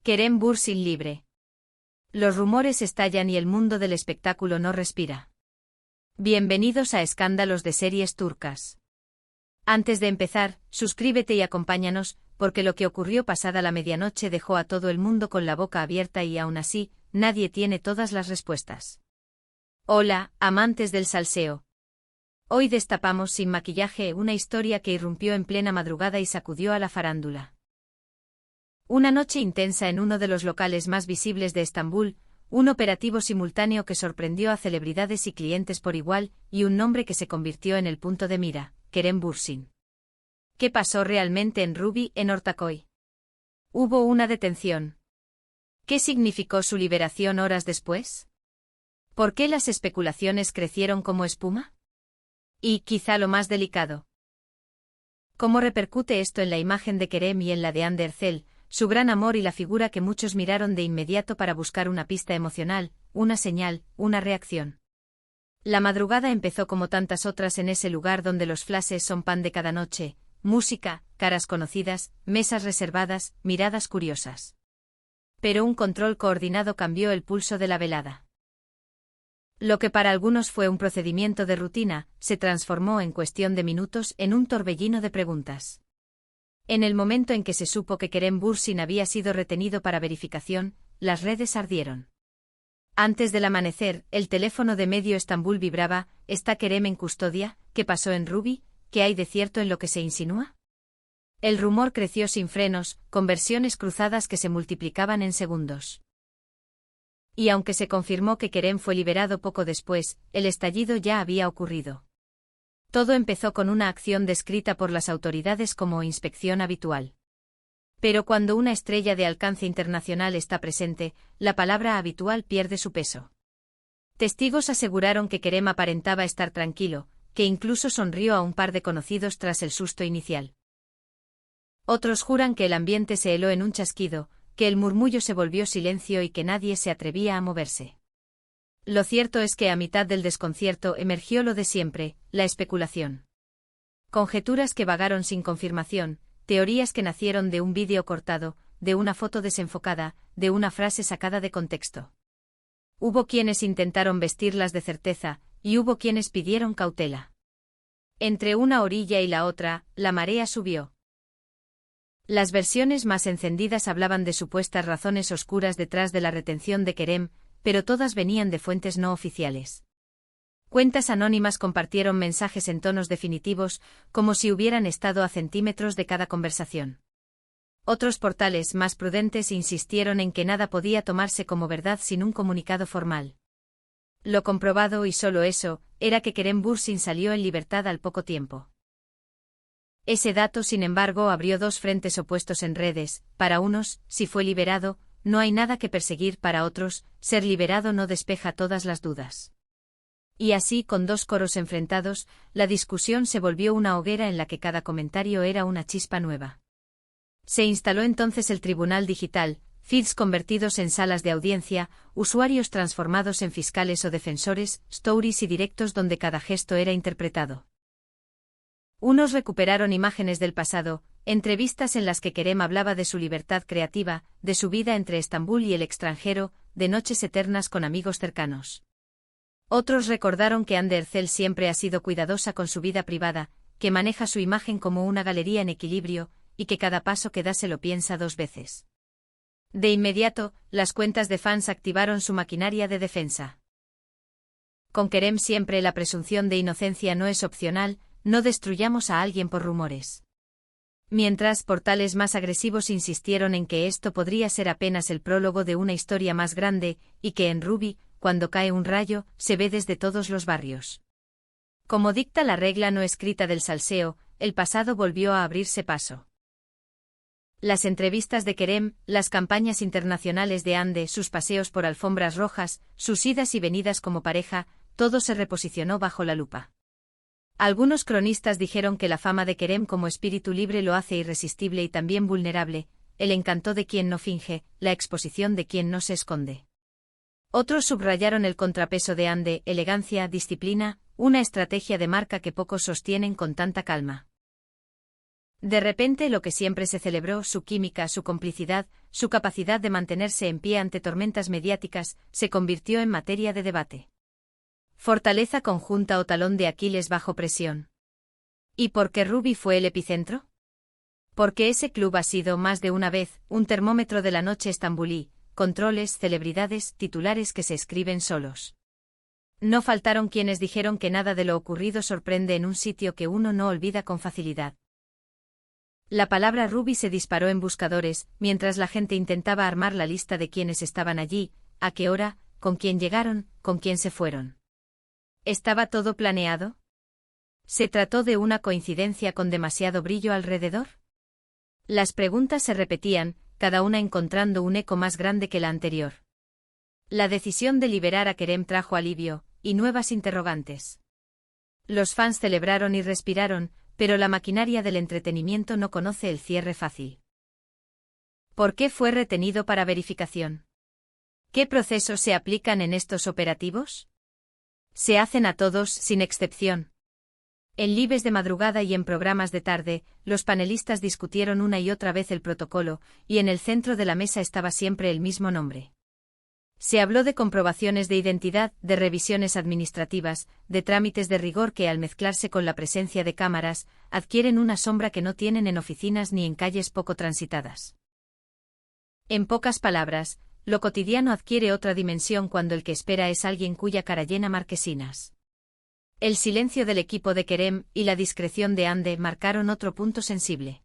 Kerem Bürsin libre. Los rumores estallan y el mundo del espectáculo no respira. Bienvenidos a Escándalos de Series Turcas. Antes de empezar, suscríbete y acompáñanos, porque lo que ocurrió pasada la medianoche dejó a todo el mundo con la boca abierta y aún así, nadie tiene todas las respuestas. Hola, amantes del salseo. Hoy destapamos sin maquillaje una historia que irrumpió en plena madrugada y sacudió a la farándula. Una noche intensa en uno de los locales más visibles de Estambul, un operativo simultáneo que sorprendió a celebridades y clientes por igual, y un nombre que se convirtió en el punto de mira, Kerem Bürsin. ¿Qué pasó realmente en Ruby, en Ortaköy? ¿Hubo una detención? ¿Qué significó su liberación horas después? ¿Por qué las especulaciones crecieron como espuma? Y, quizá lo más delicado, ¿cómo repercute esto en la imagen de Kerem y en la de Hande Erçel, su gran amor y la figura que muchos miraron de inmediato para buscar una pista emocional, una señal, una reacción? La madrugada empezó como tantas otras en ese lugar donde los flashes son pan de cada noche, música, caras conocidas, mesas reservadas, miradas curiosas. Pero un control coordinado cambió el pulso de la velada. Lo que para algunos fue un procedimiento de rutina, se transformó en cuestión de minutos en un torbellino de preguntas. En el momento en que se supo que Kerem Bürsin había sido retenido para verificación, las redes ardieron. Antes del amanecer, el teléfono de Medio Estambul vibraba. ¿Está Kerem en custodia? ¿Qué pasó en Ruby? ¿Qué hay de cierto en lo que se insinúa? El rumor creció sin frenos, con versiones cruzadas que se multiplicaban en segundos. Y aunque se confirmó que Kerem fue liberado poco después, el estallido ya había ocurrido. Todo empezó con una acción descrita por las autoridades como inspección habitual. Pero cuando una estrella de alcance internacional está presente, la palabra habitual pierde su peso. Testigos aseguraron que Kerem aparentaba estar tranquilo, que incluso sonrió a un par de conocidos tras el susto inicial. Otros juran que el ambiente se heló en un chasquido, que el murmullo se volvió silencio y que nadie se atrevía a moverse. Lo cierto es que a mitad del desconcierto emergió lo de siempre, la especulación. Conjeturas que vagaron sin confirmación, teorías que nacieron de un vídeo cortado, de una foto desenfocada, de una frase sacada de contexto. Hubo quienes intentaron vestirlas de certeza, y hubo quienes pidieron cautela. Entre una orilla y la otra, la marea subió. Las versiones más encendidas hablaban de supuestas razones oscuras detrás de la retención de Kerem, pero todas venían de fuentes no oficiales. Cuentas anónimas compartieron mensajes en tonos definitivos, como si hubieran estado a centímetros de cada conversación. Otros portales más prudentes insistieron en que nada podía tomarse como verdad sin un comunicado formal. Lo comprobado, y solo eso, era que Kerem Bürsin salió en libertad al poco tiempo. Ese dato, sin embargo, abrió dos frentes opuestos en redes. Para unos, si fue liberado, no hay nada que perseguir. Para otros, ser liberado no despeja todas las dudas. Y así, con dos coros enfrentados, la discusión se volvió una hoguera en la que cada comentario era una chispa nueva. Se instaló entonces el tribunal digital, feeds convertidos en salas de audiencia, usuarios transformados en fiscales o defensores, stories y directos donde cada gesto era interpretado. Unos recuperaron imágenes del pasado, entrevistas en las que Kerem hablaba de su libertad creativa, de su vida entre Estambul y el extranjero, de noches eternas con amigos cercanos. Otros recordaron que Hande Erçel siempre ha sido cuidadosa con su vida privada, que maneja su imagen como una galería en equilibrio, y que cada paso que da se lo piensa dos veces. De inmediato, las cuentas de fans activaron su maquinaria de defensa. Con Kerem siempre la presunción de inocencia no es opcional. No destruyamos a alguien por rumores. Mientras, portales más agresivos insistieron en que esto podría ser apenas el prólogo de una historia más grande, y que en Ruby, cuando cae un rayo, se ve desde todos los barrios. Como dicta la regla no escrita del salseo, el pasado volvió a abrirse paso. Las entrevistas de Kerem, las campañas internacionales de Hande, sus paseos por alfombras rojas, sus idas y venidas como pareja, todo se reposicionó bajo la lupa. Algunos cronistas dijeron que la fama de Kerem como espíritu libre lo hace irresistible y también vulnerable, el encanto de quien no finge, la exposición de quien no se esconde. Otros subrayaron el contrapeso de Hande, elegancia, disciplina, una estrategia de marca que pocos sostienen con tanta calma. De repente lo que siempre se celebró, su química, su complicidad, su capacidad de mantenerse en pie ante tormentas mediáticas, se convirtió en materia de debate. ¿Fortaleza conjunta o talón de Aquiles bajo presión? ¿Y por qué Ruby fue el epicentro? Porque ese club ha sido, más de una vez, un termómetro de la noche estambulí, controles, celebridades, titulares que se escriben solos. No faltaron quienes dijeron que nada de lo ocurrido sorprende en un sitio que uno no olvida con facilidad. La palabra Ruby se disparó en buscadores, mientras la gente intentaba armar la lista de quienes estaban allí, a qué hora, con quién llegaron, con quién se fueron. ¿Estaba todo planeado? ¿Se trató de una coincidencia con demasiado brillo alrededor? Las preguntas se repetían, cada una encontrando un eco más grande que la anterior. La decisión de liberar a Kerem trajo alivio, y nuevas interrogantes. Los fans celebraron y respiraron, pero la maquinaria del entretenimiento no conoce el cierre fácil. ¿Por qué fue retenido para verificación? ¿Qué procesos se aplican en estos operativos? Se hacen a todos, sin excepción. En lives de madrugada y en programas de tarde, los panelistas discutieron una y otra vez el protocolo, y en el centro de la mesa estaba siempre el mismo nombre. Se habló de comprobaciones de identidad, de revisiones administrativas, de trámites de rigor que al mezclarse con la presencia de cámaras, adquieren una sombra que no tienen en oficinas ni en calles poco transitadas. En pocas palabras, lo cotidiano adquiere otra dimensión cuando el que espera es alguien cuya cara llena marquesinas. El silencio del equipo de Kerem y la discreción de Ande marcaron otro punto sensible.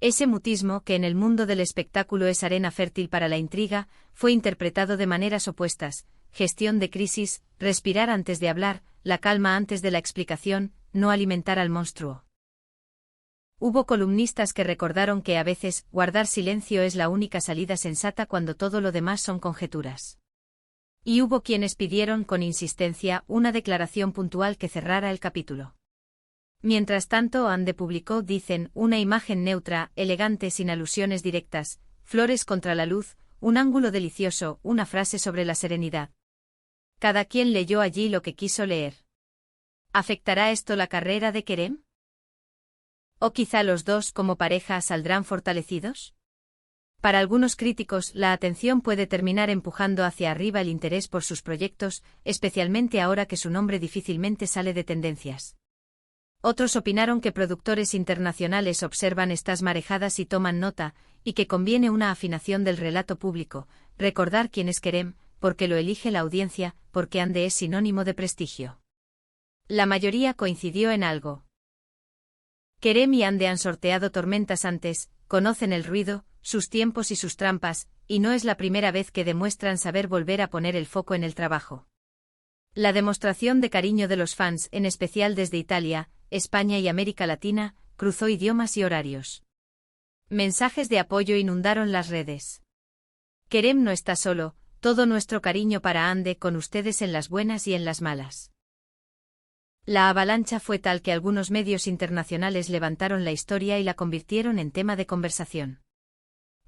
Ese mutismo, que en el mundo del espectáculo es arena fértil para la intriga, fue interpretado de maneras opuestas: gestión de crisis, respirar antes de hablar, la calma antes de la explicación, no alimentar al monstruo. Hubo columnistas que recordaron que a veces, guardar silencio es la única salida sensata cuando todo lo demás son conjeturas. Y hubo quienes pidieron con insistencia una declaración puntual que cerrara el capítulo. Mientras tanto, Ande publicó, dicen, una imagen neutra, elegante, sin alusiones directas, flores contra la luz, un ángulo delicioso, una frase sobre la serenidad. Cada quien leyó allí lo que quiso leer. ¿Afectará esto la carrera de Kerem? ¿O quizá los dos como pareja saldrán fortalecidos? Para algunos críticos, la atención puede terminar empujando hacia arriba el interés por sus proyectos, especialmente ahora que su nombre difícilmente sale de tendencias. Otros opinaron que productores internacionales observan estas marejadas y toman nota, y que conviene una afinación del relato público, recordar quién es Kerem, porque lo elige la audiencia, porque Ande es sinónimo de prestigio. La mayoría coincidió en algo. Kerem y Ande han sorteado tormentas antes, conocen el ruido, sus tiempos y sus trampas, y no es la primera vez que demuestran saber volver a poner el foco en el trabajo. La demostración de cariño de los fans, en especial desde Italia, España y América Latina, cruzó idiomas y horarios. Mensajes de apoyo inundaron las redes. Kerem no está solo, todo nuestro cariño para Ande, con ustedes en las buenas y en las malas. La avalancha fue tal que algunos medios internacionales levantaron la historia y la convirtieron en tema de conversación.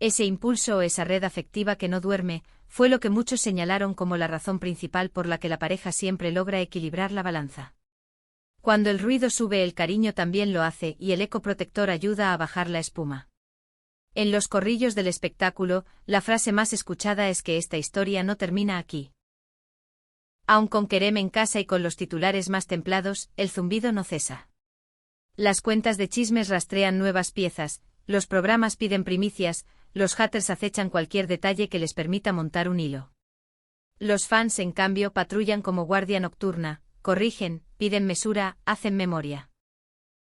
Ese impulso o esa red afectiva que no duerme, fue lo que muchos señalaron como la razón principal por la que la pareja siempre logra equilibrar la balanza. Cuando el ruido sube, el cariño también lo hace, y el eco protector ayuda a bajar la espuma. En los corrillos del espectáculo, la frase más escuchada es que esta historia no termina aquí. Aun con Kerem en casa y con los titulares más templados, el zumbido no cesa. Las cuentas de chismes rastrean nuevas piezas, los programas piden primicias, los haters acechan cualquier detalle que les permita montar un hilo. Los fans, en cambio, patrullan como guardia nocturna, corrigen, piden mesura, hacen memoria.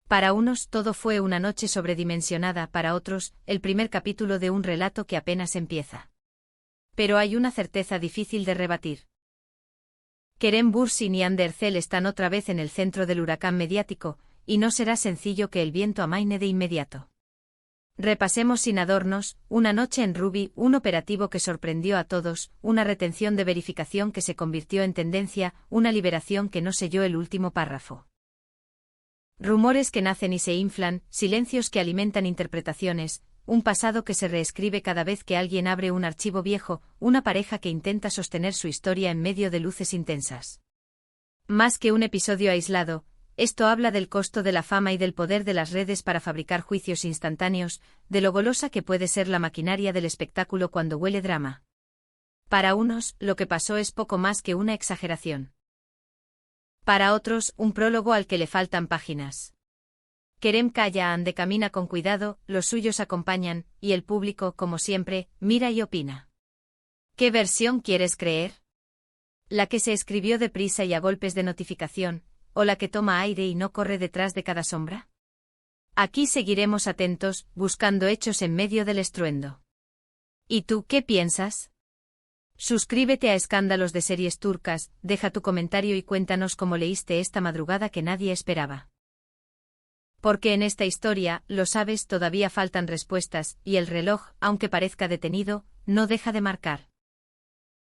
Para unos todo fue una noche sobredimensionada, para otros, el primer capítulo de un relato que apenas empieza. Pero hay una certeza difícil de rebatir. Kerem Bürsin y Ande Erçel están otra vez en el centro del huracán mediático, y no será sencillo que el viento amaine de inmediato. Repasemos sin adornos: una noche en Ruby, un operativo que sorprendió a todos, una retención de verificación que se convirtió en tendencia, una liberación que no selló el último párrafo. Rumores que nacen y se inflan, silencios que alimentan interpretaciones, un pasado que se reescribe cada vez que alguien abre un archivo viejo, una pareja que intenta sostener su historia en medio de luces intensas. Más que un episodio aislado, Esto habla del costo de la fama y del poder de las redes para fabricar juicios instantáneos, de lo golosa que puede ser la maquinaria del espectáculo cuando huele drama. Para unos, lo que pasó es poco más que una exageración. Para otros, un prólogo al que le faltan páginas. Kerem calla ande camina con cuidado, los suyos acompañan, y el público, como siempre, mira y opina. ¿Qué versión quieres creer? ¿La que se escribió deprisa y a golpes de notificación, o la que toma aire y no corre detrás de cada sombra? Aquí seguiremos atentos, buscando hechos en medio del estruendo. ¿Y tú qué piensas? Suscríbete a Escándalos de Series Turcas, deja tu comentario y cuéntanos cómo leíste esta madrugada que nadie esperaba. Porque en esta historia, lo sabes, todavía faltan respuestas, y el reloj, aunque parezca detenido, no deja de marcar.